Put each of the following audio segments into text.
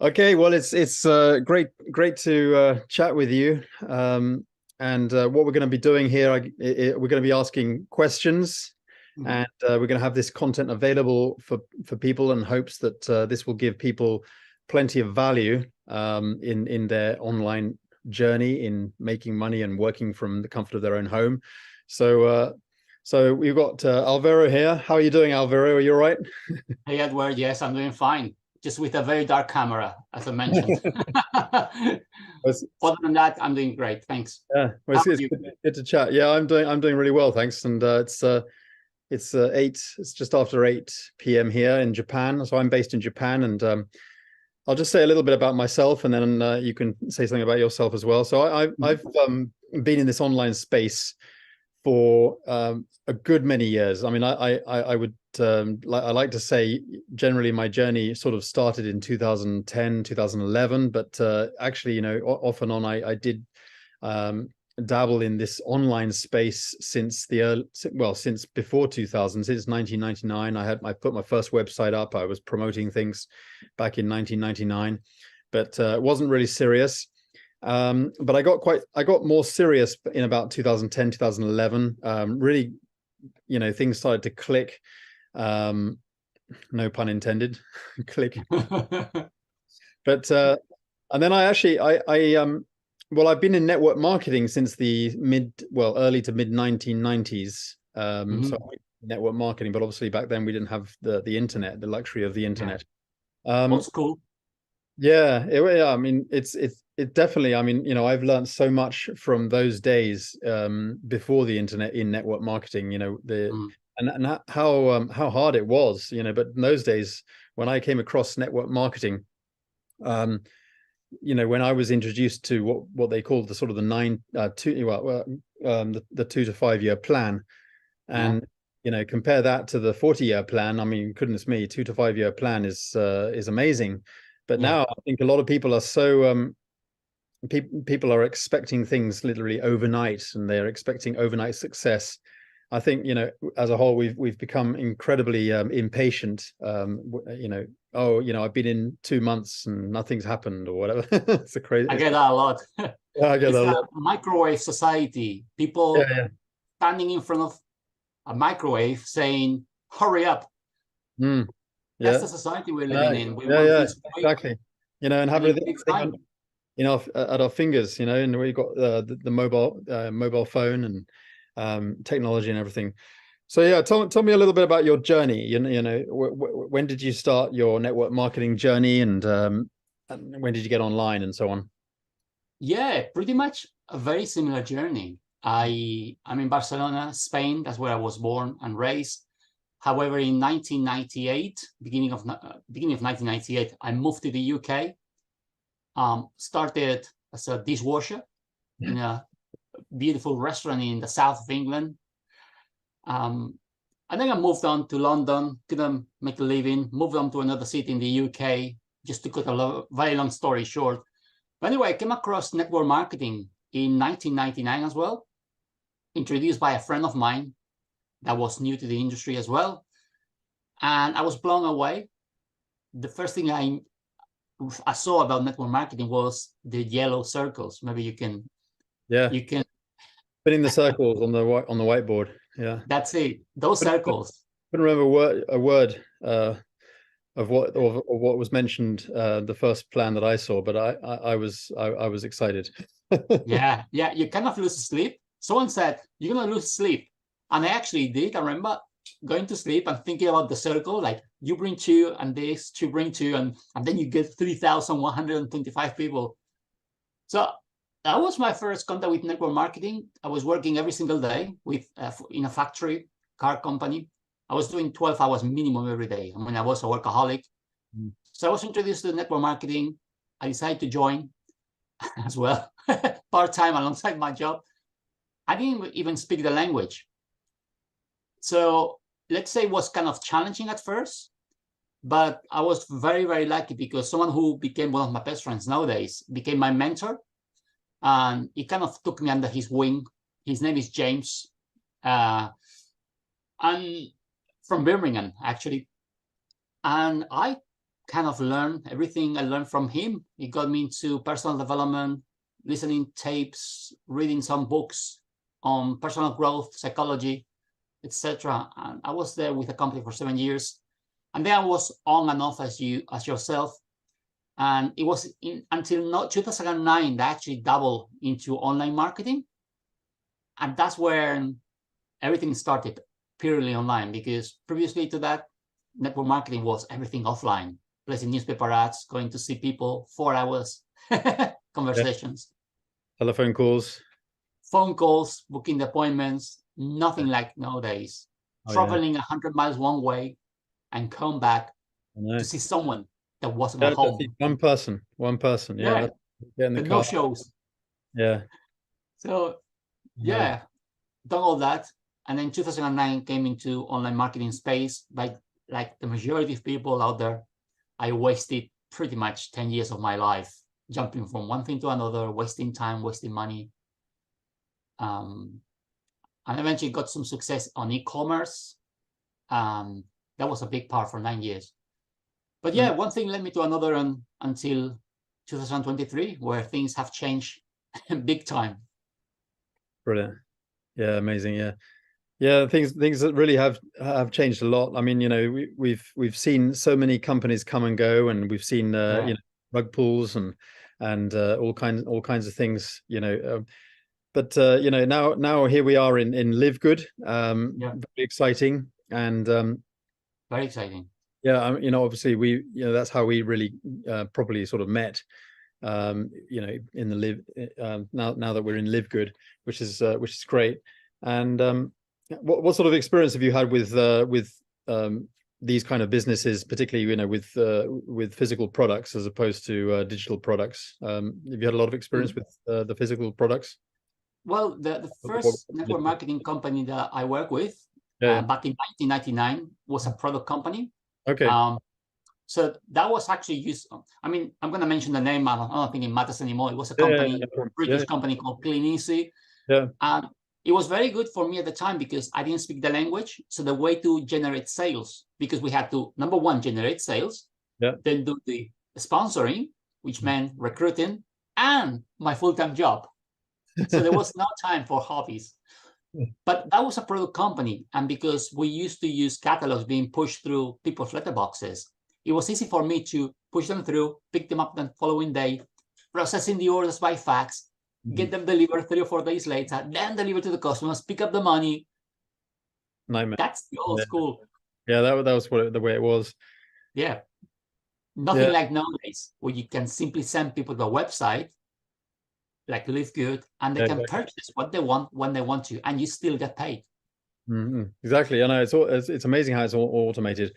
Okay, well, it's great to chat with you. And what we're going to be doing here, we're going to be asking questions, and we're going to have this content available for people in hopes that this will give people plenty of value in their online journey in making money and working from the comfort of their own home. So we've got Alvaro here. How are you doing, Alvaro? Are you all right? Hey, Edward. Yes, I'm doing fine. Just with a very dark camera, as I mentioned. Other than that, I'm doing great. Thanks. Yeah, well, it's good to chat. Yeah, I'm doing really well, thanks. And it's just after 8 p.m. here in Japan. So I'm based in Japan, and I'll just say a little bit about myself, and then you can say something about yourself as well. So I've been in this online space for a good many years. I mean, I would I like to say generally my journey sort of started in 2010, 2011, but actually, off and on, I did dabble in this online space since since before 2000, since 1999. I put my first website up. I was promoting things back in 1999, but it wasn't really serious. But I got more serious in about 2010, 2011. Really, things started to click. No pun intended. Click. But and then I've been in network marketing since the early to mid 1990s. So network marketing, but obviously back then we didn't have the internet, the luxury of the internet. That's cool. Yeah, I mean, it definitely. I mean, I've learned so much from those days before the internet in network marketing. And how hard it was. But in those days, when I came across network marketing, when I was introduced to what they called the sort of the 2 to 5 year plan, and compare that to the 40-year plan. I mean, goodness me, 2 to 5 year plan is amazing. But now I think a lot of people are so people are expecting things literally overnight, and they're expecting overnight success. I think, as a whole, we've become incredibly impatient. I've been in 2 months and nothing's happened or whatever. It's crazy. I get that a lot. Yeah, I get that a lot. Microwave society. People standing in front of a microwave saying, "Hurry up." That's the society we're living in. We exactly. And have everything at our fingers. And we've got the mobile phone and technology and everything. So yeah, tell me a little bit about your journey. When did you start your network marketing journey, and when did you get online and so on? Yeah, pretty much a very similar journey. I'm in Barcelona, Spain. That's where I was born and raised. However, in 1998, beginning of 1998, I moved to the UK. Started as a dishwasher in a beautiful restaurant in the south of England. And then I moved on to London, couldn't make a living, moved on to another city in the UK, just to cut a very long story short. But anyway, I came across network marketing in 1999 as well, introduced by a friend of mine that was new to the industry as well. And I was blown away. The first thing I saw about network marketing was the yellow circles. Maybe you can putting the circles on the whiteboard. Yeah, that's it. Those circles. I couldn't remember a word of what was mentioned the first plan that I saw, but I was excited. yeah, you kind of lose sleep. Someone said you're gonna lose sleep, and I actually did. I remember going to sleep and thinking about the circle, like you bring 2 and this 2 bring 2, and then you get 3,125 people. So that was my first contact with network marketing. I was working every single day in a factory car company. I was doing 12 hours minimum every day. I mean, I was a workaholic. So I was introduced to network marketing. I decided to join as well, part-time alongside my job. I didn't even speak the language. So let's say it was kind of challenging at first, but I was very, very lucky because someone who became one of my best friends nowadays became my mentor. And he kind of took me under his wing. His name is James. And from Birmingham, actually. And I kind of learned everything I learned from him. He got me into personal development, listening tapes, reading some books on personal growth, psychology, etc. And I was there with the company for 7 years. And then I was on and off as yourself. And it was until 2009 that I actually doubled into online marketing. And that's where everything started, purely online, because previously to that, network marketing was everything offline, placing newspaper ads, going to see people, 4 hours, conversations. Yeah. Telephone calls. Phone calls, booking the appointments, nothing like nowadays. Traveling 100 miles one way and come back to see someone that wasn't at home. One person. Yeah. The no shows. Yeah. So yeah, done all that. And then 2009 came into online marketing space. Like the majority of people out there, I wasted pretty much 10 years of my life jumping from one thing to another, wasting time, wasting money. And eventually got some success on e-commerce. That was a big part for 9 years. But yeah, one thing led me to another until 2023, where things have changed big time. Brilliant. Yeah, amazing. Yeah, things that really have changed a lot. I mean, you know, we've seen so many companies come and go, and we've seen you know, rug pulls and all kinds of things, you know. But you know, now here we are in LiveGood. Very exciting and very exciting. Yeah, you know, obviously that's how we really properly sort of met. You know, in the now that we're in LiveGood, which is great. And what sort of experience have you had with these kind of businesses, particularly, you know, with physical products as opposed to digital products? Have you had a lot of experience with the physical products? Well, the first network marketing company that I worked with back in 1999 was a product company. Okay. So that was actually used. I mean, I'm going to mention the name. I don't think it matters anymore. It was a company, a British company called Glinsky. Yeah. And it was very good for me at the time because I didn't speak the language. So the way to generate sales, because we had to, number one, generate sales, then do the sponsoring, which meant recruiting, and my full-time job. So there was no time for hobbies. But that was a product company. And because we used to use catalogs being pushed through people's letterboxes, it was easy for me to push them through, pick them up the following day, processing the orders by fax, get them delivered 3 or 4 days later, then deliver to the customers, pick up the money. Nightmare. That's the old school. Yeah, that was the way it was. Yeah. Nothing like nowadays, where you can simply send people to a website like LiveGood, and they can purchase what they want when they want to, and you still get paid. Exactly. I know it's amazing how it's all automated.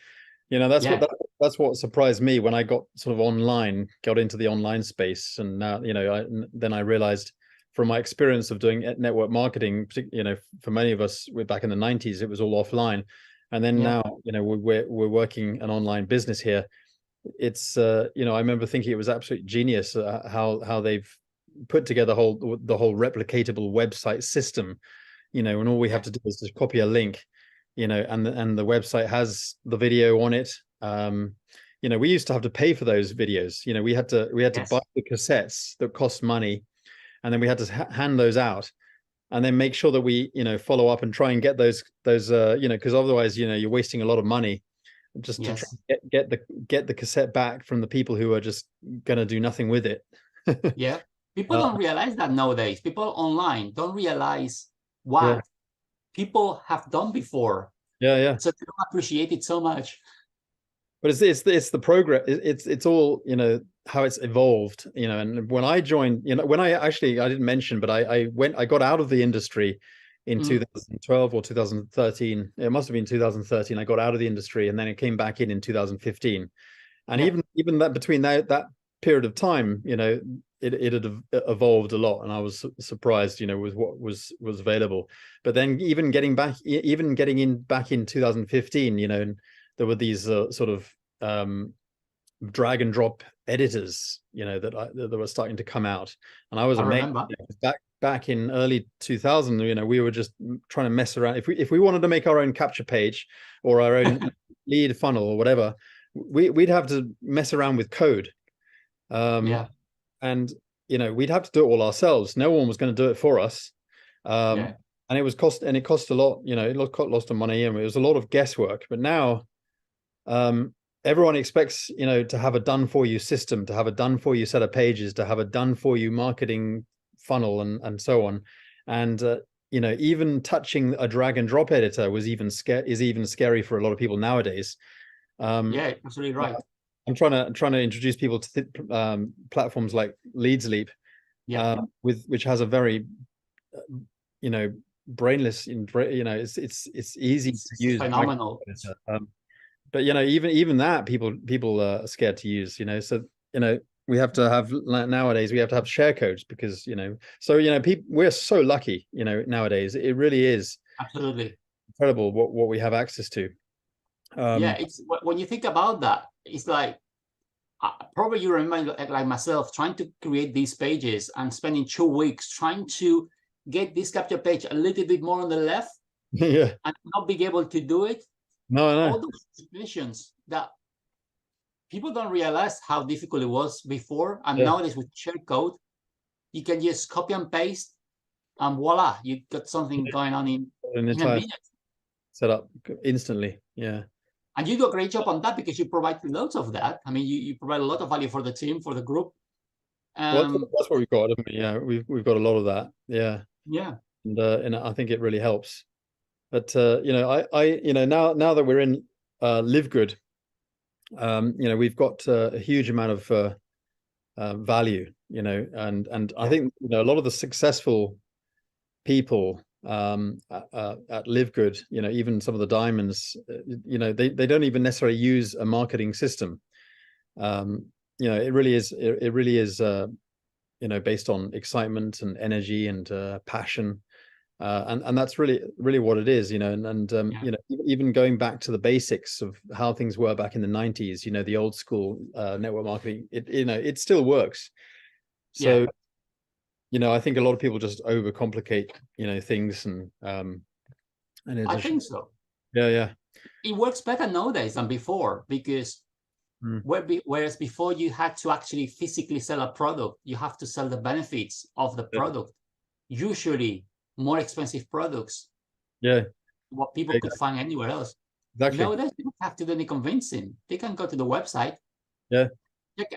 You know, that's what surprised me when I got into the online space, and now, you know, then I realized from my experience of doing network marketing, you know, for many of us, we're back in the 90s, it was all offline, and then now, you know, we're working an online business here. It's you know, I remember thinking it was absolute genius how they've put together the whole replicatable website system, you know, and all we have to do is just copy a link, you know, and the website has the video on it. You know, we used to have to pay for those videos. You know, we had to buy the cassettes that cost money, and then we had to hand those out, and then make sure that we, you know, follow up and try and get those you know, because otherwise, you know, you're wasting a lot of money just to try and get the cassette back from the people who are just going to do nothing with it. Yeah. People don't realize that nowadays. People online don't realize what people have done before. Yeah. So they don't appreciate it so much. But it's the progress. It's all, you know, how it's evolved, you know. And when I joined, you know, when I didn't mention, but I got out of the industry in 2012 or 2013. It must have been 2013. I got out of the industry, and then it came back in 2015. And even that between that period of time, you know, it had evolved a lot, and I was surprised, you know, with what was available. But then even getting back in 2015, you know, and there were these sort of drag and drop editors, you know, that were starting to come out, and I was amazed. Back in early 2000, you know, we were just trying to mess around. If we wanted to make our own capture page or our own lead funnel or whatever, we'd have to mess around with code. Yeah. And, you know, we'd have to do it all ourselves. No one was going to do it for us. Yeah. And it cost a lot, you know, it cost lots of money, and it was a lot of guesswork. But now, everyone expects, you know, to have a done for you system, to have a done for you set of pages, to have a done for you marketing funnel, and so on. And, you know, even touching a drag and drop editor is even scary for a lot of people nowadays. Yeah, absolutely right. I'm trying to introduce people to platforms like LeadsLeap, Yeah. which has a very, you know, brainless, you know, it's easy to use. Phenomenal. But you know, even that people are scared to use. You know, so you know, we have to have nowadays we have to have share codes, because you know, so you know, we're so lucky. You know, nowadays it really is Absolutely incredible what we have access to. Yeah, it's when you think about that, it's like probably you remember like myself trying to create these pages and spending 2 weeks trying to get this capture page a little bit more on the left, yeah, and not being able to do it. no. All those situations that people don't realize how difficult it was before, and nowadays with share code, you can just copy and paste, and voila, you got something going on in a minute. Set up instantly. Yeah. And you do a great job on that because you provide loads of that. I mean, you provide a lot of value for the team, for the group. Well, that's what we've got, haven't we? Yeah, we've got a lot of that. Yeah. Yeah. And I think it really helps. But you know, you know, now that we're in LiveGood, you know, we've got a huge amount of value, you know, and I think, you know, a lot of the successful people at LiveGood, you know, even some of the diamonds, you know, they don't even necessarily use a marketing system. You know, it really is you know, based on excitement and energy and passion, and that's really what it is, you know. And you know, even going back to the basics of how things were back in the 90s, you know, the old school network marketing, you know, it still works. So you know, I think a lot of people just overcomplicate, you know, things, and I think so. Yeah. It works better nowadays than before, because whereas before you had to actually physically sell a product, you have to sell the benefits of the product, usually more expensive products. Yeah. What people could find anywhere else. Exactly. Nowadays, they don't have to do any convincing. They can go to the website, check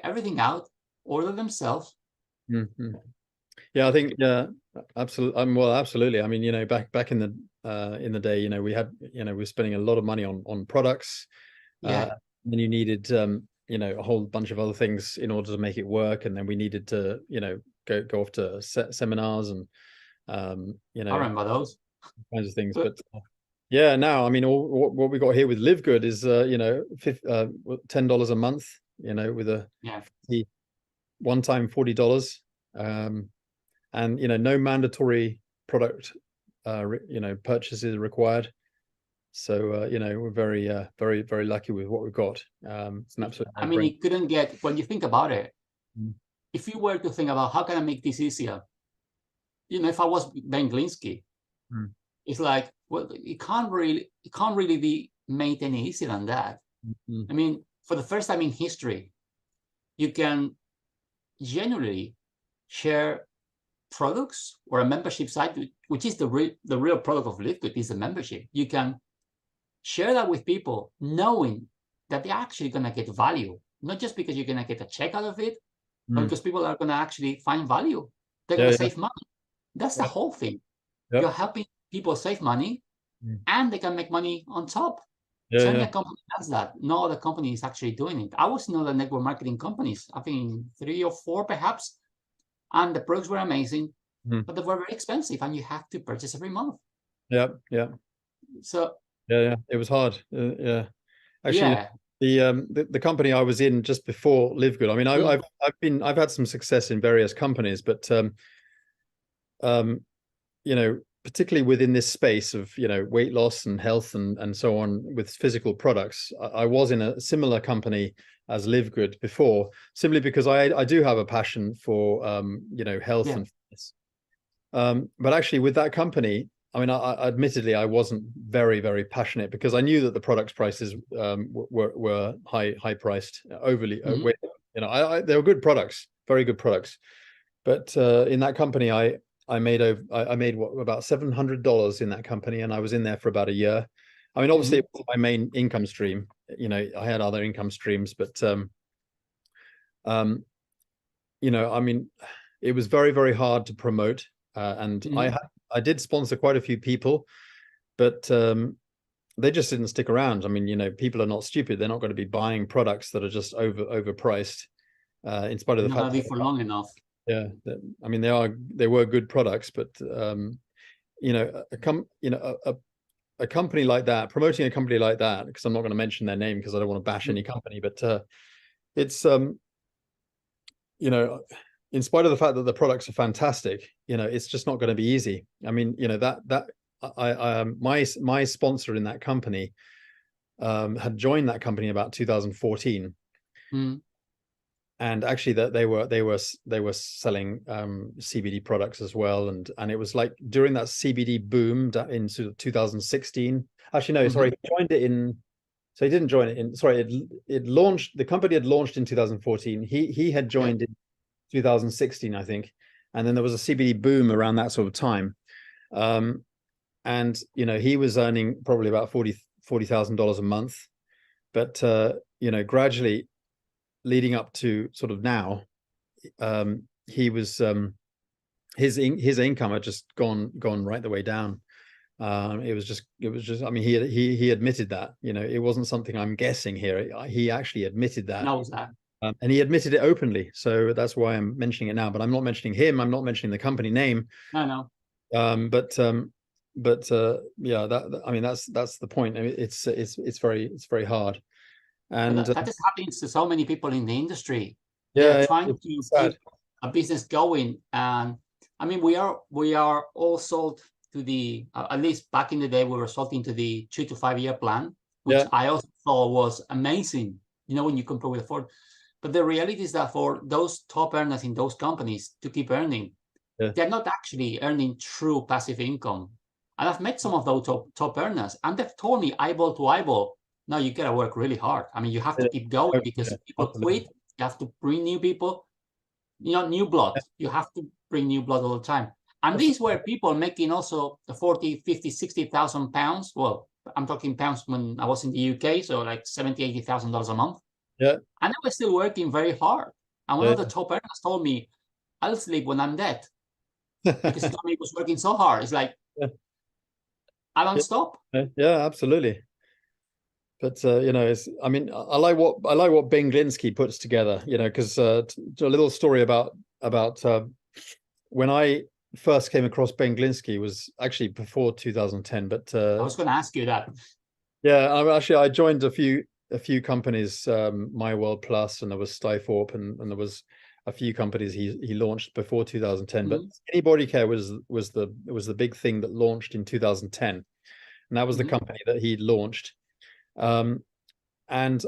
everything out, order themselves. Yeah, I think absolutely. Well, absolutely. I mean, you know, back in the day, you know, we were spending a lot of money on products. And then you needed you know, a whole bunch of other things in order to make it work, and then we needed to, you know, go off to seminars and you know, I remember those kinds of things. But yeah, now I mean, what we got here with LiveGood is you know, $10 a month, you know, with a one-time $40. And you know, no mandatory product you know, purchases required. So you know, we're very lucky with what we've got. It's an absolute I mean, it couldn't get, when you think about it, if you were to think about how can I make this easier, you know, if I was Ben Glinsky, it's like, well, it can't really be made any easier than that. I mean, for the first time in history, you can generally share products or a membership site, which is the real product of LiveGood, is a membership. You can share that with people, knowing that they're actually going to get value, not just because you're going to get a check out of it, but because people are going to actually find value. They're going to save money. That's the whole thing. You're helping people save money, and they can make money on top. China company does that. No other company is actually doing it. I was in other network marketing companies, I think 3 or 4 perhaps, and the products were amazing, but they were very expensive, and you have to purchase every month. So it was hard. Actually, the company I was in just before LiveGood, I mean, I've had some success in various companies, but you know, particularly within this space of, you know, weight loss and health and so on with physical products, I was in a similar company as LiveGood before, simply because I do have a passion for you know, health and fitness. But actually with that company, admittedly, I wasn't very, very passionate because I knew that the product's prices were high priced, overly. They were good products, very good products. But in that company, I made about $700 in that company, and I was in there for about a year. I mean, obviously, it was my main income stream. I had other income streams, but it was very, very hard to promote. And I did sponsor quite a few people, but they just didn't stick around. I mean, people are not stupid. They're not going to be buying products that are just overpriced, in spite of the fact that for long enough. Yeah, I mean, they were good products, but a company like that, promoting a company like that, because I'm not going to mention their name because I don't want to bash any company, but it's in spite of the fact that the products are fantastic, it's just not going to be easy. I mean, my sponsor in that company had joined that company about 2014. And actually that they were selling CBD products as well, and it was like during that CBD boom in sort of 2016. Actually, no, sorry, he joined it in. So he didn't join it in. Sorry, it launched. The company had launched in 2014. He had joined in 2016, I think, and then there was a CBD boom around that sort of time, and he was earning probably about $40,000 a month, but gradually, leading up to sort of now, he was his income had just gone right the way down. It was just I mean, he admitted that, it wasn't something I'm guessing here. He actually admitted that. Knows that. And he admitted it openly, so that's why I'm mentioning it now. But I'm not mentioning him. I'm not mentioning the company name. No. But yeah, I mean, that's the point. I mean, it's very hard. And that just happens to so many people in the industry. Yeah, they're trying to keep a business going, and I mean, we are all sold to the at least back in the day, we were sold into the 2 to 5 year plan, which I also thought was amazing. When you compare with Ford, but the reality is that for those top earners in those companies to keep earning, they're not actually earning true passive income. And I've met some of those top earners, and they've told me eyeball to eyeball, no, you got to work really hard. I mean, you have to keep going because people quit. You have to bring new people, new blood. You have to bring new blood all the time. And these were people making also 40, 50, 60,000 pounds. Well, I'm talking pounds when I was in the UK, so like $70,000, $80,000 a month. Yeah. And they were still working very hard. And one of the top earners told me, I'll sleep when I'm dead. Because he told me he was working so hard. It's like, I don't stop. Yeah, absolutely. But I mean, I like what Ben Glinsky puts together, because a little story about when I first came across Ben Glinsky was actually before 2010. But I was going to ask you that. Yeah, I joined a few companies, My World Plus, and there was Skythorpe, and there was a few companies he launched before 2010. But Skinny Body Care was the big thing that launched in 2010, and that was the company that he launched. And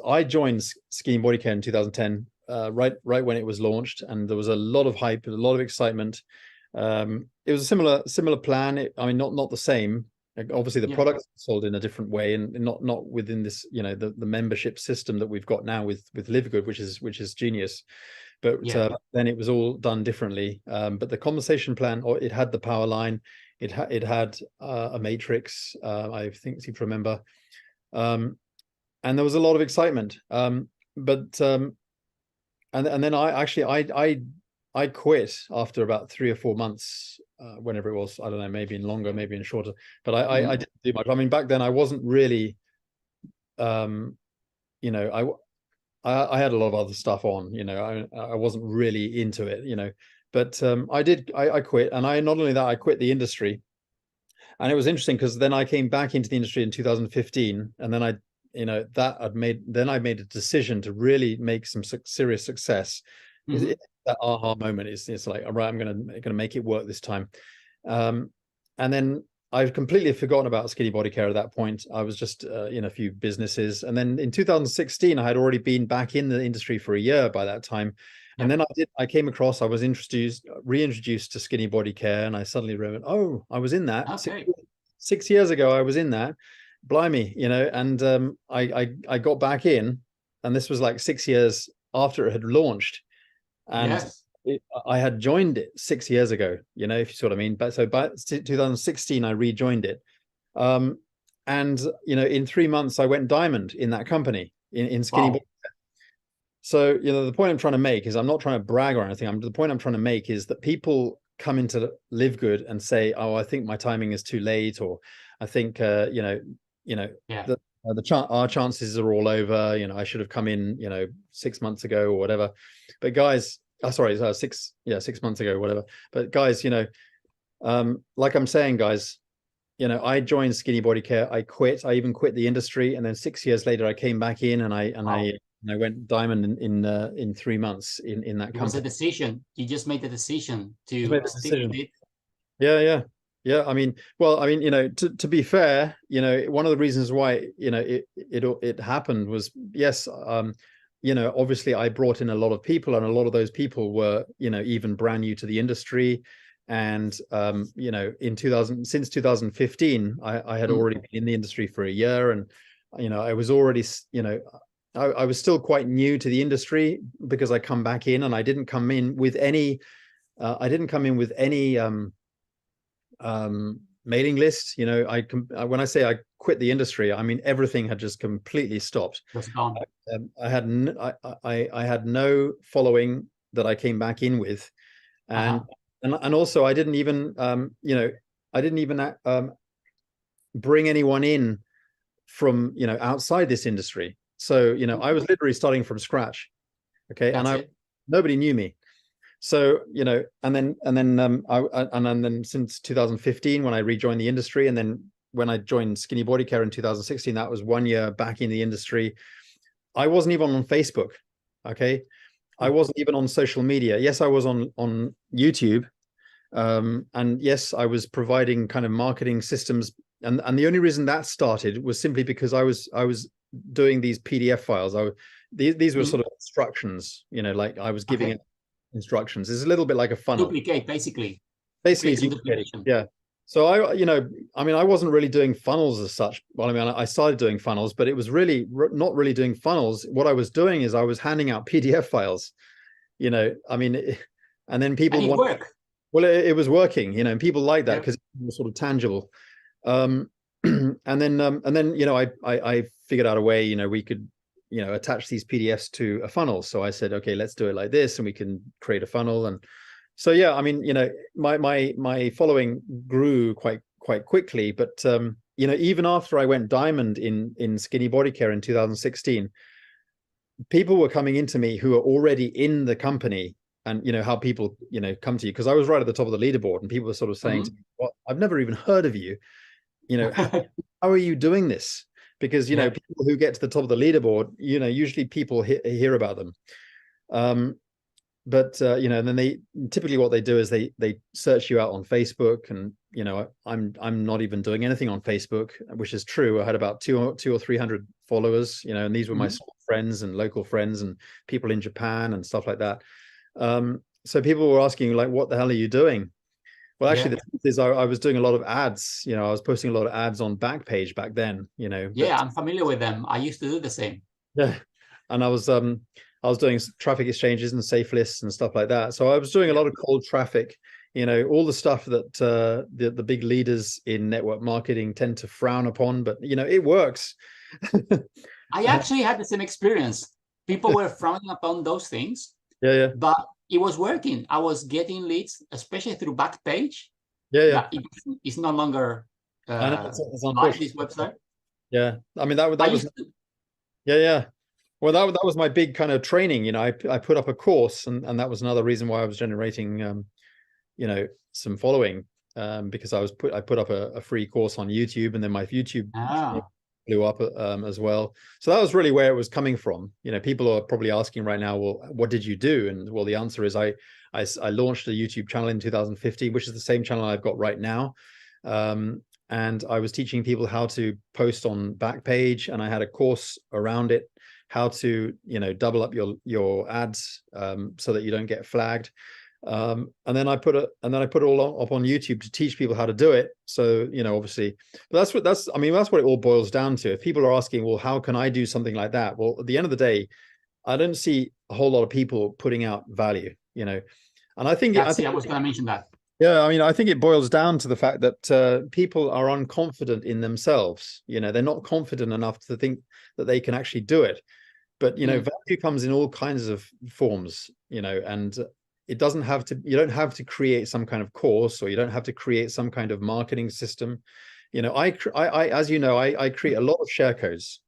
I joined Skinny Body Care in 2010, right when it was launched, and there was a lot of hype, a lot of excitement. It was a similar plan. I mean, not the same. Obviously, the products sold in a different way, and not within this, the membership system that we've got now with LiveGood, which is genius. But then it was all done differently. But the compensation plan, or it had the Powerline, it had a matrix. I think you remember. And there was a lot of excitement, and then I quit after about 3 or 4 months, whenever it was. I don't know, maybe in longer, maybe in shorter, but I didn't do much. I mean, back then I wasn't really, I had a lot of other stuff on, I wasn't really into it, but I quit, and not only that, I quit the industry. And it was interesting because then I came back into the industry in 2015, and then I made a decision to really make some serious success. That aha moment it's like, all right, I'm gonna make it work this time. And then I've completely forgotten about Skinny Body Care at that point. I was just in a few businesses, and then in 2016 I had already been back in the industry for a year by that time. And then I was reintroduced to Skinny Body Care, and I suddenly remembered, oh, I was in that. Okay. 6 years ago, I was in that, blimey, you know, and I got back in, and this was like 6 years after it had launched, and Yes. I had joined it 6 years ago, you know, if you see what I mean. But so by 2016, I rejoined it. And, you know, in 3 months, I went diamond in that company in Skinny Wow. Body. So, you know, the point I'm trying to make is, I'm not trying to brag or anything. The point I'm trying to make is that people come into LiveGood and say, oh, I think my timing is too late, or I think, yeah, our chances are all over. You know, I should have come in, you know, 6 months ago or whatever. But guys, sorry, 6 months ago, whatever. But guys, you know, like I'm saying, guys, you know, I joined Skinny Body Care. I quit. I even quit the industry, and then 6 years later, I came back in, and I went diamond in 3 months in that company. It was a decision. You just made the decision to stick with it. Yeah. I mean, you know, to be fair, you know, one of the reasons why, you know, it happened was, yes, you know, obviously I brought in a lot of people, and a lot of those people were, you know, even brand new to the industry. And you know, since 2015, I had already been in the industry for a year, and you know, I was already, you know, I was still quite new to the industry, because I come back in, and I didn't come in with any mailing list. You know, when I say I quit the industry, I mean everything had just completely stopped. Just gone. I had no following that I came back in with, and also I didn't even you know, I didn't even bring anyone in from, you know, outside this industry. So, you know, I was literally starting from scratch. Okay. That's nobody knew me. So, you know, and then since 2015, when I rejoined the industry, and then when I joined Skinny Body Care in 2016, that was 1 year back in the industry. I wasn't even on Facebook. Okay. I wasn't even on social media. Yes, I was on YouTube. And yes, I was providing kind of marketing systems. And the only reason that started was simply because I was doing these PDF files. These were sort of instructions, you know, like I was giving it instructions. It's a little bit like a funnel. Duplicate, basically. Basically, duplication. Yeah. So you know, I mean, I wasn't really doing funnels as such. Well, I mean, I started doing funnels, but it was really not really doing funnels. What I was doing is I was handing out PDF files, you know, I mean, and then people work. Well, it was working, you know, and people like that because it was sort of tangible. And then, you know, I figured out a way, you know, we could, you know, attach these PDFs to a funnel. So I said, okay, let's do it like this, and we can create a funnel. And so, yeah, I mean, you know, my following grew quite quickly, but, you know, even after I went diamond in Skinny Body Care in 2016, people were coming into me who are already in the company. And, you know, how people, you know, come to you, because I was right at the top of the leaderboard, and people were sort of saying to me, well, I've never even heard of you. You know, how are you doing this? Because, you know, people who get to the top of the leaderboard, you know, usually people hear about them. But you know, and then typically what they do is they search you out on Facebook, and, you know, I'm not even doing anything on Facebook, which is true. I had about 200 or 300 followers, you know, and these were my friends and local friends and people in Japan and stuff like that. So people were asking, like, what the hell are you doing? Well, actually, the truth is I was doing a lot of ads. You know, I was posting a lot of ads on Backpage back then, you know. Yeah, I'm familiar with them. I used to do the same. Yeah. And I was doing traffic exchanges and safe lists and stuff like that. So I was doing a lot of cold traffic, you know, all the stuff that the big leaders in network marketing tend to frown upon, but, you know, it works. I actually had the same experience. People were frowning upon those things. Yeah. But it was working. I was getting leads, especially through Backpage. Yeah. It's no longer it's live, this website. Yeah. I mean, that was yeah. Well, that was my big kind of training. You know, I put up a course, and that was another reason why I was generating, you know, some following, because I put up a free course on YouTube, and then my YouTube blew up as well. So that was really where it was coming from. You know, people are probably asking right now, well, what did you do? And well, the answer is I launched a YouTube channel in 2015, which is the same channel I've got right now. And I was teaching people how to post on Backpage, and I had a course around it, how to, you know, double up your ads so that you don't get flagged. And then I put it all up on YouTube to teach people how to do it. So, you know, obviously, but that's what it all boils down to. If people are asking, well, how can I do something like that? Well, at the end of the day, I don't see a whole lot of people putting out value, you know, and I think I was going to mention that. Yeah, I mean, I think it boils down to the fact that people are unconfident in themselves. You know, they're not confident enough to think that they can actually do it. But, you know, value comes in all kinds of forms, you know, and it doesn't have to, you don't have to create some kind of course, or you don't have to create some kind of marketing system. You know, as you know, I create a lot of share codes,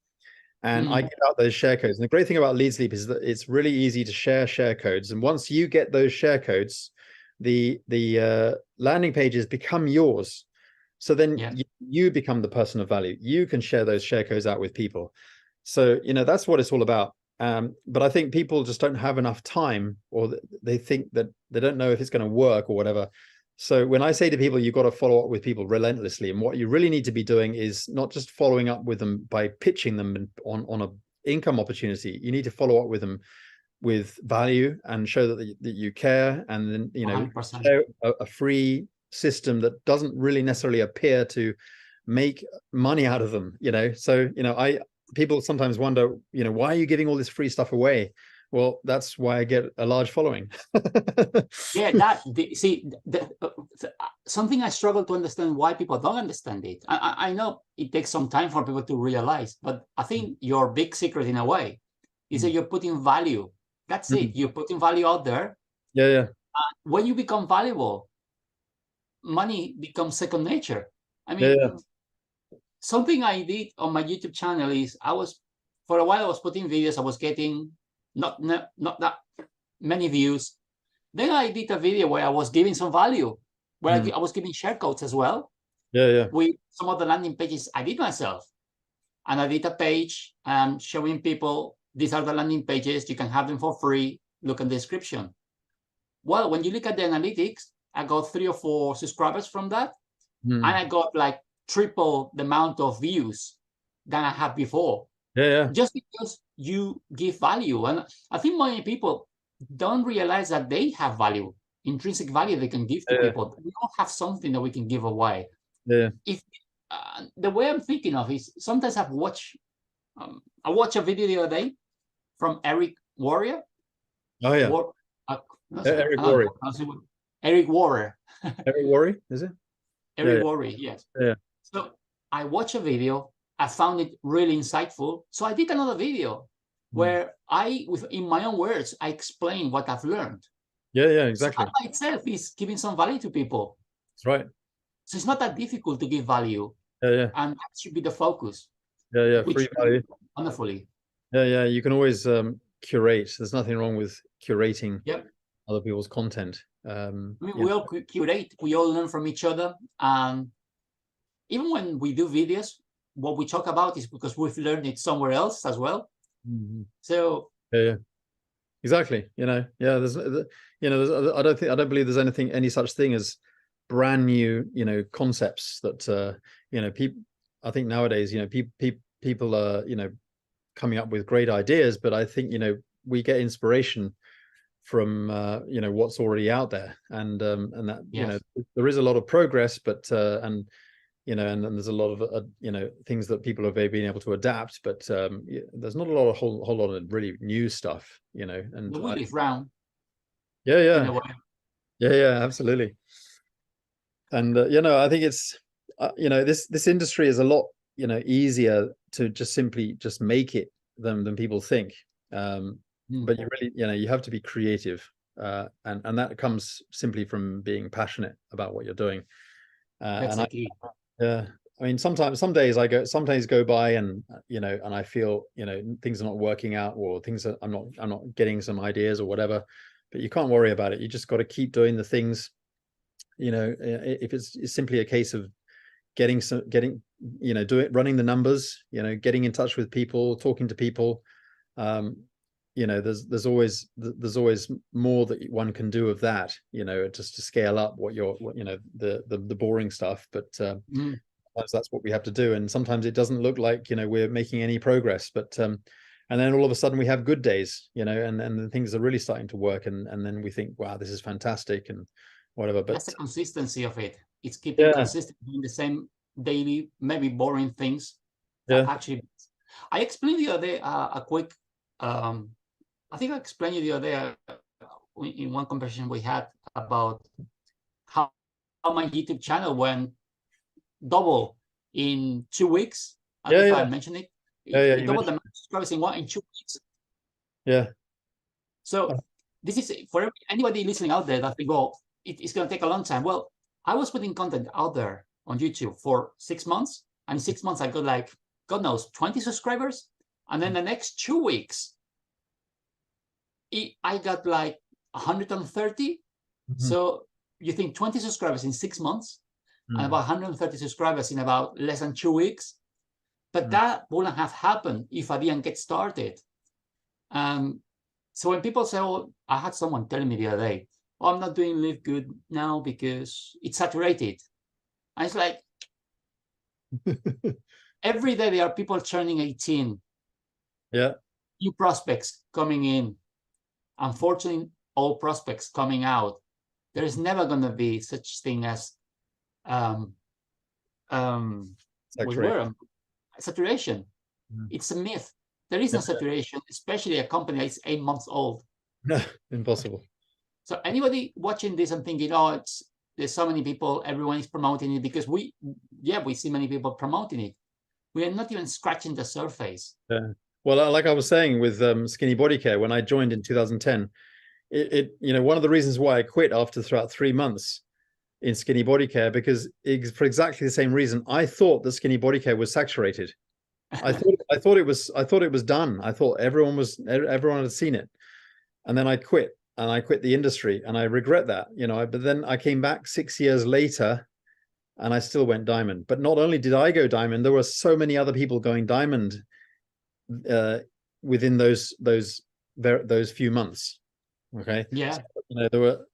and I give out those share codes. And the great thing about LeadsLeap is that it's really easy to share codes. And once you get those share codes, the landing pages become yours. So then you become the person of value. You can share those share codes out with people. So, you know, that's what it's all about. But I think people just don't have enough time, or they think that they don't know if it's going to work or whatever. So when I say to people, you've got to follow up with people relentlessly, and what you really need to be doing is not just following up with them by pitching them on a income opportunity. You need to follow up with them with value and show that you care, and then, you know, show a free system that doesn't really necessarily appear to make money out of them, you know. So, you know, people sometimes wonder, you know, why are you giving all this free stuff away? Well, that's why I get a large following. Yeah, something I struggle to understand why people don't understand it. I know it takes some time for people to realize, but I think your big secret in a way is that you're putting value. That's it. You're putting value out there. Yeah. When you become valuable, money becomes second nature. I mean, something I did on my YouTube channel is for a while I was putting videos. I was getting not that many views. Then I did a video where I was giving some value, where I was giving share codes as well. Yeah. With some of the landing pages I did myself. And I did a page showing people, these are the landing pages. You can have them for free. Look at the description. Well, when you look at the analytics, I got 3 or 4 subscribers from that. And I got like triple the amount of views than I had before. Yeah. Just because you give value. And I think many people don't realize that they have value, intrinsic value they can give to people. We all have something that we can give away. Yeah. If the way I'm thinking of is, sometimes I watched a video the other day from Eric Warrior. Oh yeah. Eric Warrior. Eric Warrior. Eric Warrior, is it? Eric Warrior, yes. Yeah. So I watched a video. I found it really insightful. So I did another video where in my own words, I explain what I've learned. Yeah, exactly. So that by itself is giving some value to people. That's right. So it's not that difficult to give value. Yeah. And that should be the focus. Yeah, free value. Wonderfully. Yeah. You can always curate. There's nothing wrong with curating other people's content. I mean, we all curate. We all learn from each other. And even when we do videos, what we talk about is because we've learned it somewhere else as well. So yeah, exactly. You know, there's I don't believe there's any such thing as brand new, you know, concepts that you know, people, I think nowadays, you know, people are, you know, coming up with great ideas, but I think, you know, we get inspiration from you know, what's already out there, and that you know, there is a lot of progress, but and you know, and there's a lot of you know, things that people have been able to adapt, but there's not a whole lot of really new stuff, you know. And the wheel is round. Yeah, absolutely. And you know, I think it's you know, this industry is a lot, you know, easier to just simply make it than people think. But you really, you know, you have to be creative, and that comes simply from being passionate about what you're doing. That's the key. I mean, some days go by, and you know, and I feel, you know, things are not working out, or things are, I'm not getting some ideas or whatever. But you can't worry about it. You just got to keep doing the things. You know, if it's simply a case of getting, you know, running the numbers, you know, getting in touch with people, talking to people. You know, there's always more that one can do of that, you know, just to scale up what you know, the boring stuff. But sometimes that's what we have to do, and sometimes it doesn't look like, you know, we're making any progress. But And then all of a sudden we have good days, you know, and then things are really starting to work. And then we think, wow, this is fantastic and whatever. But that's the consistency of it. It's keeping consistent, doing the same daily, maybe boring things. That actually, I explained the other day a quick, I think I explained you the other day in one conversation we had about how my YouTube channel went double in 2 weeks. I don't know if I mentioned it. It doubled the subscribers in 2 weeks. Yeah. So this is for anybody listening out there that think, oh, it's going to take a long time. Well, I was putting content out there on YouTube for 6 months. And in 6 months, I got like, God knows, 20 subscribers. And then the next 2 weeks, I got like 130. So you think 20 subscribers in 6 months and about 130 subscribers in about less than 2 weeks. But that wouldn't have happened if I didn't get started. So when people say, oh, I had someone telling me the other day, oh, I'm not doing LiveGood now because it's saturated. And it's like, every day there are people turning 18. Yeah. New prospects coming in. Unfortunately, all prospects coming out. There is never going to be such thing as saturation. It's a myth. There is no saturation, especially a company that's 8 months old. No, impossible. So anybody watching this and thinking, oh, there's so many people, everyone is promoting it, because we see many people promoting it. We are not even scratching the surface. Yeah. Well, like I was saying with Skinny Body Care, when I joined in 2010, one of the reasons why I quit after about 3 months in Skinny Body Care, because for exactly the same reason, I thought that Skinny Body Care was saturated. I thought it was done. I thought everyone had seen it, and then I quit, and I quit the industry, and I regret that, but then I came back 6 years later, and I still went diamond. But not only did I go diamond, there were so many other people going diamond within those few months. Okay. Yeah. So, there were,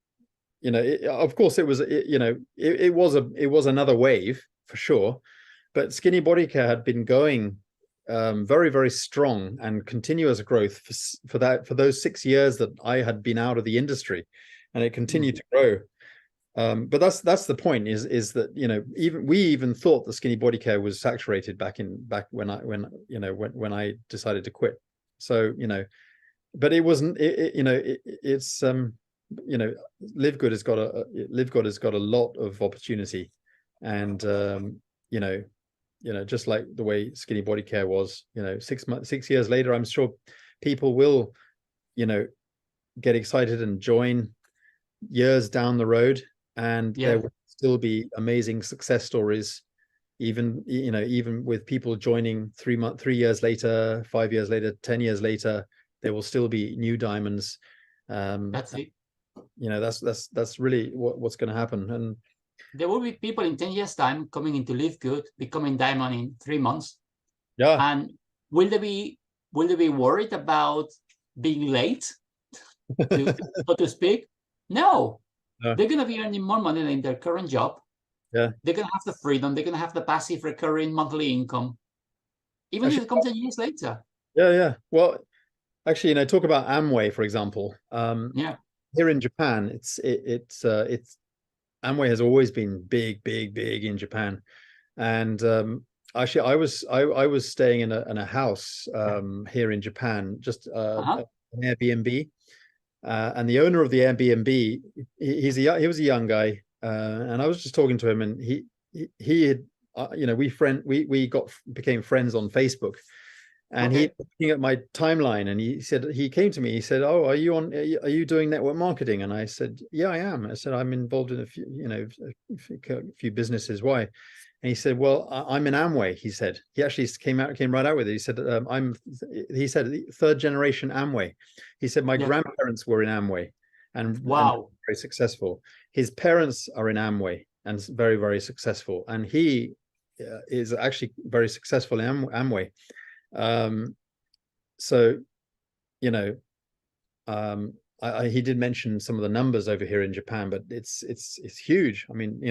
of course it was, it was another wave for sure, but Skinny Body Care had been going very, very strong and continuous growth for those 6 years that I had been out of the industry, and it continued to grow. But that's the point, is that we even thought the Skinny Body Care was saturated back when I decided to quit. So but it wasn't. It's LiveGood has got a lot of opportunity, and just like the way Skinny Body Care was, 6 years later, I'm sure people will get excited and join years down the road. And there will still be amazing success stories, even with people joining 3 years later, 5 years later, 10 years later, there will still be new diamonds. That's it. That's really what's going to happen. And there will be people in 10 years' time coming into LiveGood, becoming diamond in 3 months. Yeah. And will they be worried about being late, so to speak? No. They're going to be earning more money than in their current job. Yeah. They're going to have the freedom. They're going to have the passive recurring monthly income, even if it comes 10 years later. Yeah. Well, actually, talk about Amway, for example. Here in Japan, it's Amway has always been big in Japan, and actually, I was staying in a house here in Japan, just an Airbnb. And the owner of the Airbnb, he was a young guy, and I was just talking to him, and he had, we became friends on Facebook, and he was looking at my timeline, and he came to me, he said, "Oh, are you doing network marketing?" And I said, "Yeah, I am." I said, "I'm involved in a few businesses. Why?" And he said, "Well, I'm in Amway." He said, he actually came right out with it. He said, he said, third generation Amway. He said, my grandparents were in Amway, and very successful. His parents are in Amway and very, very successful. And he is actually very successful in Amway. He did mention some of the numbers over here in Japan, but it's huge. I mean,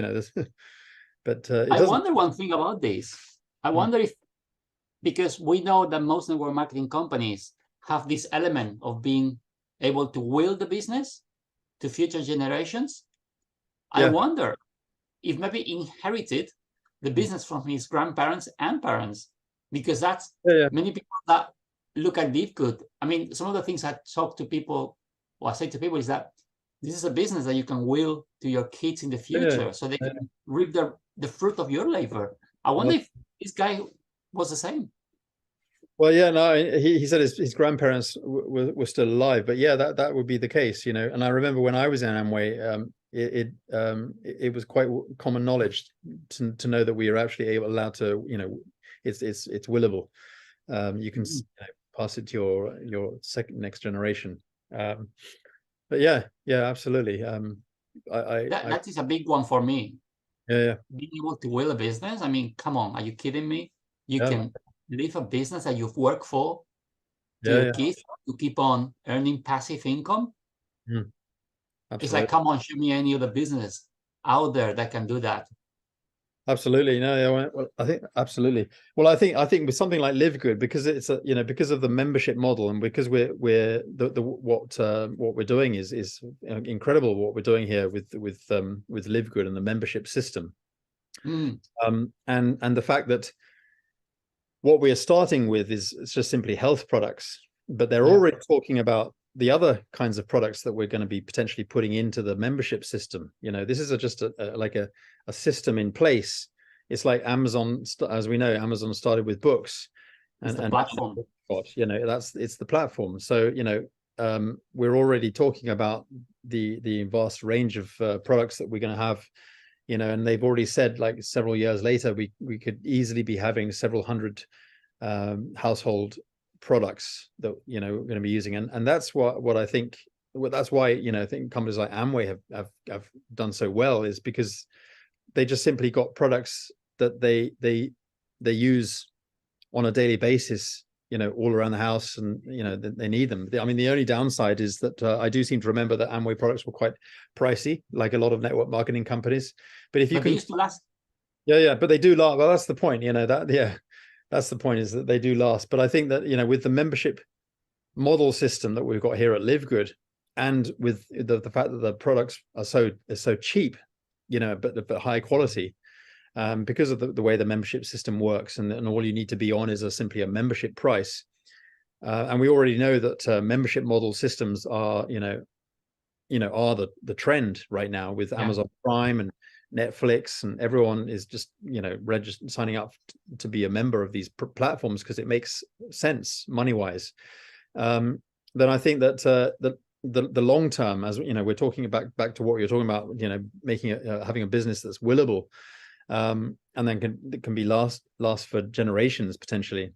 but I wonder one thing about this. I wonder if, because we know that most network marketing companies have this element of being able to will the business to future generations. I wonder if maybe inherited the business from his grandparents and parents, because that's many people that look at LiveGood. I mean, some of the things I talk to people, or I say to people, is that this is a business that you can will to your kids in the future, so they can reap the fruit of your labor. I wonder if this guy was the same. Well, yeah, no, he said his grandparents were still alive, but yeah, that would be the case, you know. And I remember when I was in Amway, it was quite common knowledge to know that we are actually allowed to, you know, it's willable. You can pass it to your next generation. But yeah, absolutely. That is a big one for me. Yeah. Being able to will a business. I mean, come on, are you kidding me? You can leave a business that you've worked for to your kids to keep on earning passive income. It's like, come on, show me any other business out there that can do that. Absolutely. No, well, I think absolutely. Well, I think with something like LiveGood, because it's a, you know, because of the membership model, and because we're what we're doing is incredible. What we're doing here with LiveGood and the membership system, and the fact that what we are starting with is it's just simply health products, but they're already talking about the other kinds of products that we're going to be potentially putting into the membership system. You know, this is just like a system in place. It's like Amazon, as we know, Amazon started with books, and the platform. You know, it's the platform. So, you know, we're already talking about the vast range of products that we're going to have. You know, and they've already said, like, several years later, we could easily be having several hundred household products that, you know, we're going to be using, and that's what I think. Well, that's why, you know, I think companies like Amway have done so well, is because they just simply got products that they use on a daily basis, you know, all around the house, and, you know, they need them. I mean, the only downside is that I do seem to remember that Amway products were quite pricey, like a lot of network marketing companies. But if you can, they used to last. But they do last. Well, that's the point, you know, that's the point, is that they do last. But I think that, you know, with the membership model system that we've got here at LiveGood, and with the fact that the products are so cheap, you know, but high quality, because of the way the membership system works, and all you need to be on is simply a membership price. And we already know that membership model systems are, are the trend right now, with Amazon Prime and Netflix, and everyone is just, you know, signing up to be a member of these platforms because it makes sense money wise. Then I think that the long term, as you know, we're talking back to what you're talking about, you know, making having a business that's willable, and then can be last for generations potentially.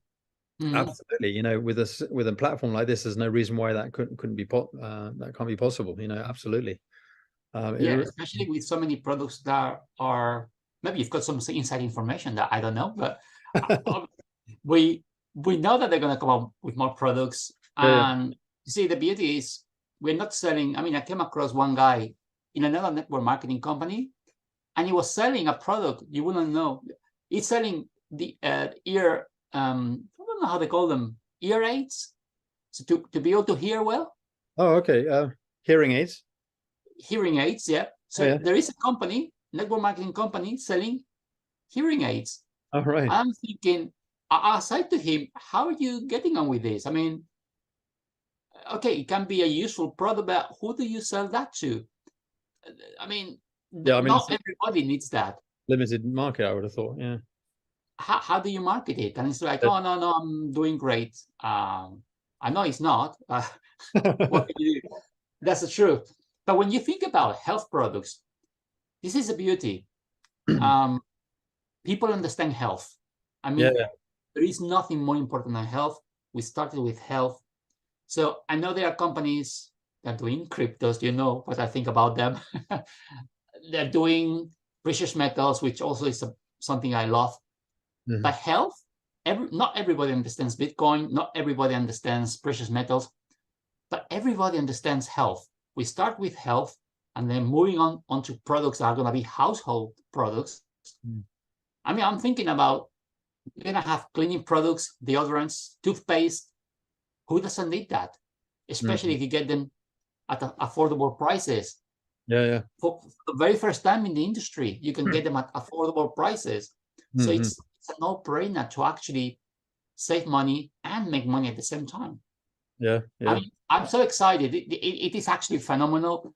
Absolutely, you know, with a platform like this, there's no reason why that couldn't be that can't be possible, you know. Absolutely. Especially with so many products that are, maybe you've got some inside information that I don't know, but we know that they're going to come up with more products. And you see, the beauty is we're not selling. I mean, I came across one guy in another network marketing company, and he was selling a product you wouldn't know. He's selling the ear, I don't know how they call them, ear aids, so to be able to hear well. Oh, okay. Hearing aids. Hearing aids, yeah. So there is a company, network marketing company, selling hearing aids. Oh, right. I'm thinking, I said to him, how are you getting on with this? I mean, okay, it can be a useful product, but who do you sell that to? I mean, not everybody needs that. Limited market, I would have thought, yeah. How do you market it? And it's like, oh, no, I'm doing great. I know it's not. What can you do? That's the truth. But when you think about health products, this is a beauty. People understand health. I mean, there is nothing more important than health. We started with health. So I know there are companies that are doing cryptos, you know what I think about them. They're doing precious metals, which also is something I love. But health, not everybody understands Bitcoin. Not everybody understands precious metals. But everybody understands health. We start with health, and then moving on to products that are going to be household products. I mean, I'm thinking about, we're going to have cleaning products, deodorants, toothpaste, who doesn't need that? Especially if you get them at affordable prices. Yeah. For the very first time in the industry, you can get them at affordable prices. So it's a no-brainer to actually save money and make money at the same time. Yeah. I mean, I'm so excited. It is actually phenomenal.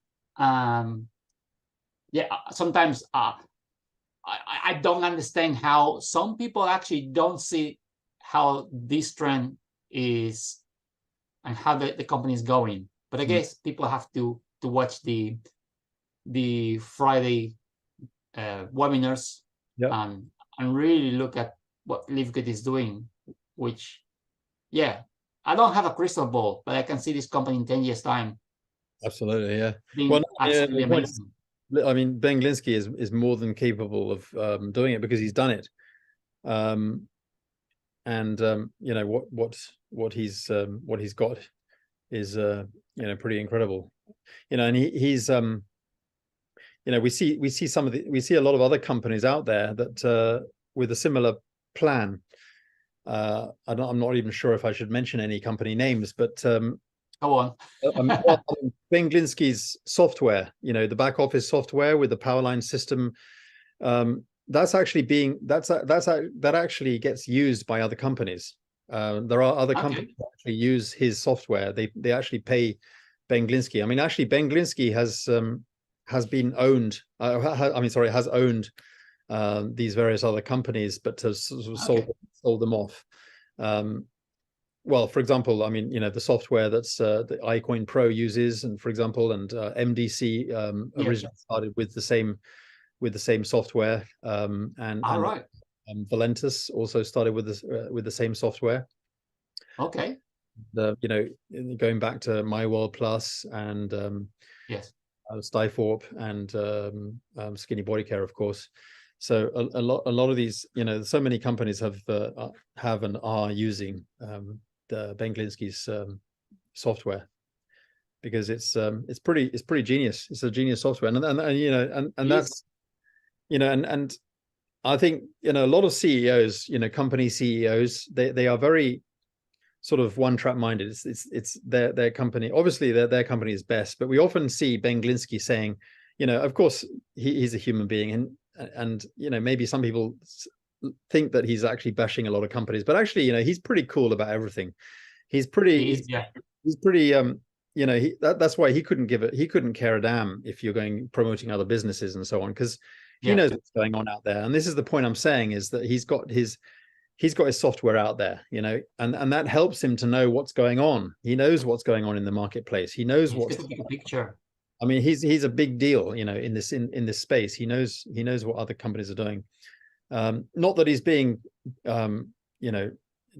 Sometimes I don't understand how some people actually don't see how this trend is and how the company is going. But I guess people have to watch the Friday webinars and really look at what LiveGood is doing, which, I don't have a crystal ball, but I can see this company in 10 years' time. Absolutely, yeah. Being absolutely amazing. I mean, Ben Glinsky is more than capable of doing it because he's done it. You know, what he's got is you know, pretty incredible. You know, and he's you know, we see a lot of other companies out there that with a similar plan. I'm not even sure if I should mention any company names, but go on. Ben Glinsky's software, you know, the back office software with the Powerline system, that actually gets used by other companies. There are other companies that actually use his software. They actually pay Ben Glinsky. I mean, actually, Ben Glinsky has been owned. Has owned these various other companies, but has sold them off. Well, for example, I mean, you know, the software that's the iCoin Pro uses, and for example, and MDC originally started with the same software, and Valentus also started with the same software. Okay. You know, going back to My World Plus and Stythorpe and Skinny Body Care, of course. So a lot of these, you know, so many companies have and are using the Ben Glinsky's software because it's pretty genius. It's a genius software, and you know, and that's, you know, and I think, you know, a lot of CEOs, you know, company CEOs, they are very sort of one-track minded. It's their company. Obviously, their company is best, but we often see Ben Glinsky saying, you know, of course he's a human being, and you know, maybe some people think that he's actually bashing a lot of companies, but actually, you know, he's pretty cool about everything. He's pretty you know, that's why he couldn't care a damn if you're promoting other businesses and so on, because he knows what's going on out there. And this is the point I'm saying, is that he's got his software out there, you know, and that helps him to know what's going on. He knows what's going on in the marketplace. He knows what's the big picture. I mean, he's a big deal, you know, in this space. He knows what other companies are doing. Not that he's being, you know,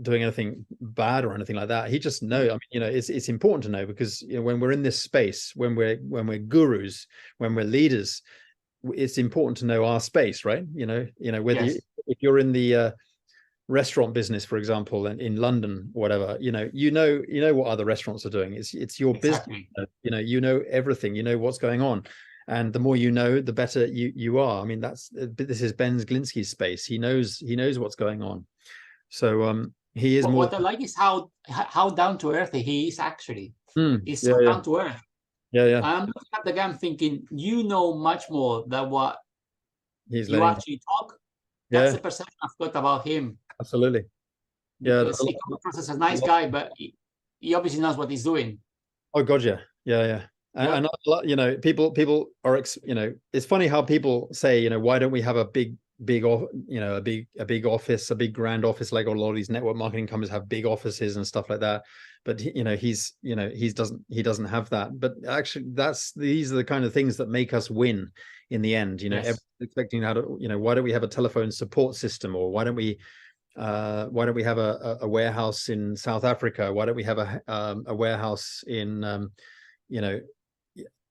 doing anything bad or anything like that. He just knows. I mean, you know, it's important to know, because, you know, when we're in this space, when we're gurus, when we're leaders, it's important to know our space, right? You know, whether if you're in the restaurant business, for example, in London or whatever, you know what other restaurants are doing. It's your business. You know everything. You know what's going on, and the more you know, the better you are. I mean, this is Ben Glinsky's space. He knows what's going on. So he is more. What I like is how down to earth he is. Actually, he's so down to earth. Yeah. I'm looking at the guy, I'm thinking, you know much more than what you actually talk. That's the perception I've got about him. Absolutely. Because he comes across as a nice guy, but he obviously knows what he's doing. Oh God, yeah. And you know, people are, you know, it's funny how people say, you know, why don't we have a big office, a big grand office, like a lot of these network marketing companies have big offices and stuff like that. But you know, he doesn't have that. But actually, these are the kind of things that make us win in the end. You know, expecting how to, you know, why don't we have a telephone support system, or why don't we have a warehouse in South Africa? Why don't we have a warehouse in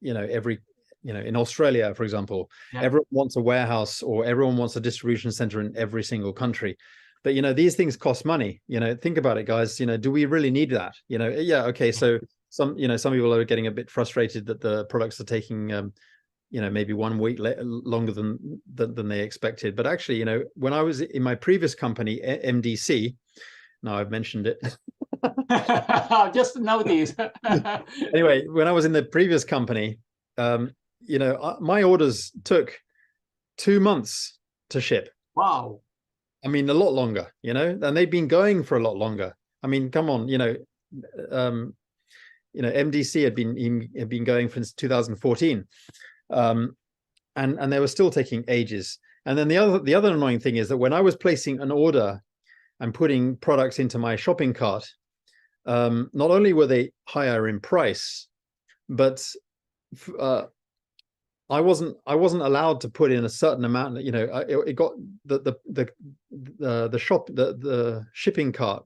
in Australia, for example? Everyone wants a warehouse, or everyone wants a distribution center in every single country. But you know, these things cost money. You know, think about it, guys. You know, do we really need that? You know, okay. So some people are getting a bit frustrated that the products are taking you know, maybe 1 week longer than they expected. But actually, you know, when I was in my previous company, MDC, now I've mentioned it, Just notice. Anyway, when I was in the previous company, you know, my orders took 2 months to ship. Wow. I mean, a lot longer, you know, and they've been going for a lot longer. I mean, come on, you know, MDC had been going since 2014, and they were still taking ages. And then the other annoying thing is that when I was placing an order and putting products into my shopping cart, not only were they higher in price, but I wasn't allowed to put in a certain amount. You know, it got the shipping cart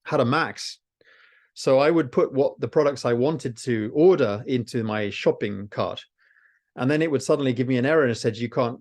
had a max, so I would put what the products I wanted to order into my shopping cart, and then it would suddenly give me an error and it said you can't